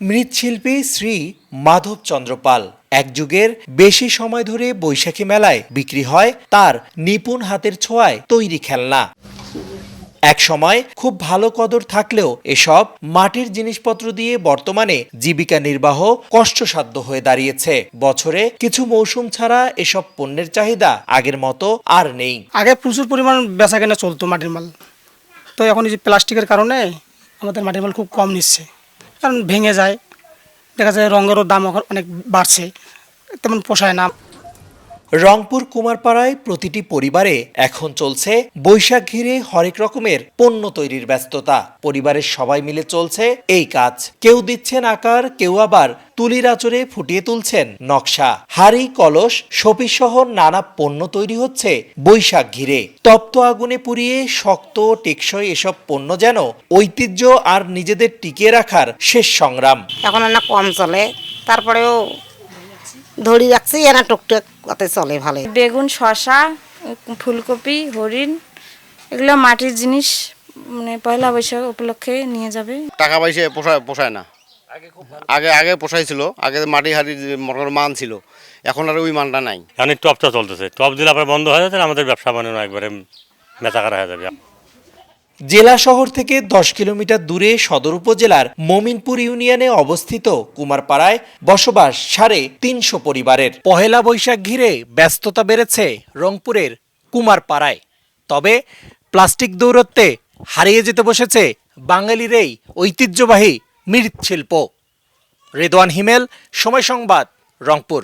মৃৎশিল্পী শ্রী মাধবচন্দ্র পাল এক যুগের বেশি সময় ধরে বৈশাখী মেলায় বিক্রি হয় তার নিপুণ হাতের ছোঁয়ায় তৈরি খেলনা। এক সময় খুব ভালো কদর থাকলেও এসব মাটির জিনিসপত্র দিয়ে বর্তমানে জীবিকা নির্বাহ কষ্টসাধ্য হয়ে দাঁড়িয়েছে। বছরে কিছু মৌসুম ছাড়া এসব পণ্যের চাহিদা আগের মতো আর নেই। আগে প্রচুর পরিমাণ বেচাকেনা চলতো মাটির মাল, তো এখন এই যে প্লাস্টিকের কারণে আমাদের মাটির মাল খুব কম নিচ্ছে, কারণ ভেঙে যায়, দেখা যায় রঙেরও দাম অনেক বাড়ছে, তেমন পোষায় না। রংপুর কুমারপাড়ায় প্রতিটি পরিবারে এখন চলছে বৈশাখ ঘিরে হরেক রকমের পণ্য তৈরির ব্যস্ততা। পরিবারের সবাই মিলে চলছে এই কাজ। কেউ দিচ্ছেন আকার, কেউ আবার তুলির আঁচড়ে ফুটিয়ে তুলছেন নকশা। হাড়ি, কলস, শোপিস সহ নানা পণ্য তৈরি হচ্ছে বৈশাখ ঘিরে। তপ্ত আগুনে পুড়িয়ে শক্ত টেকসই এসব পণ্য যেন ঐতিহ্য আর নিজেদের টিকিয়ে রাখার শেষ সংগ্রাম। এখন না কম চলে, তারপরেও ধরি রাখছি, এনা টুকটাক কত চলে ভালো। বেগুন, শসা, ফুলকপি, হরিণ, এগুলো মাটির জিনিস, মানে পয়লা বৈশাখ উপলক্ষে নিয়ে যাবে। টাকা পয়সা পোষায় না। আগে পোষাইছিল, আগে মাটি হাড়ির মান ছিল, এখন আর ওই মানটা নাই। এখন টপটা চলতেছে, টপ দিলে আপনার বন্ধ হয়ে যাচ্ছে, আমাদের ব্যবসা বানানো একবারে মেচাকারা হয়ে যাবে। জেলা শহর থেকে 10 কিলোমিটার দূরে সদর উপজেলার মমিনপুর ইউনিয়নে অবস্থিত কুমারপাড়ায় বসবাস 350 পরিবারের। পহেলা বৈশাখ ঘিরে ব্যস্ততা বেড়েছে রংপুরের কুমারপাড়ায়। তবে প্লাস্টিক দৌরত্বে হারিয়ে যেতে বসেছে বাঙালির এই ঐতিহ্যবাহী মৃৎশিল্প। রেদওয়ান হিমেল, সময় সংবাদ, রংপুর।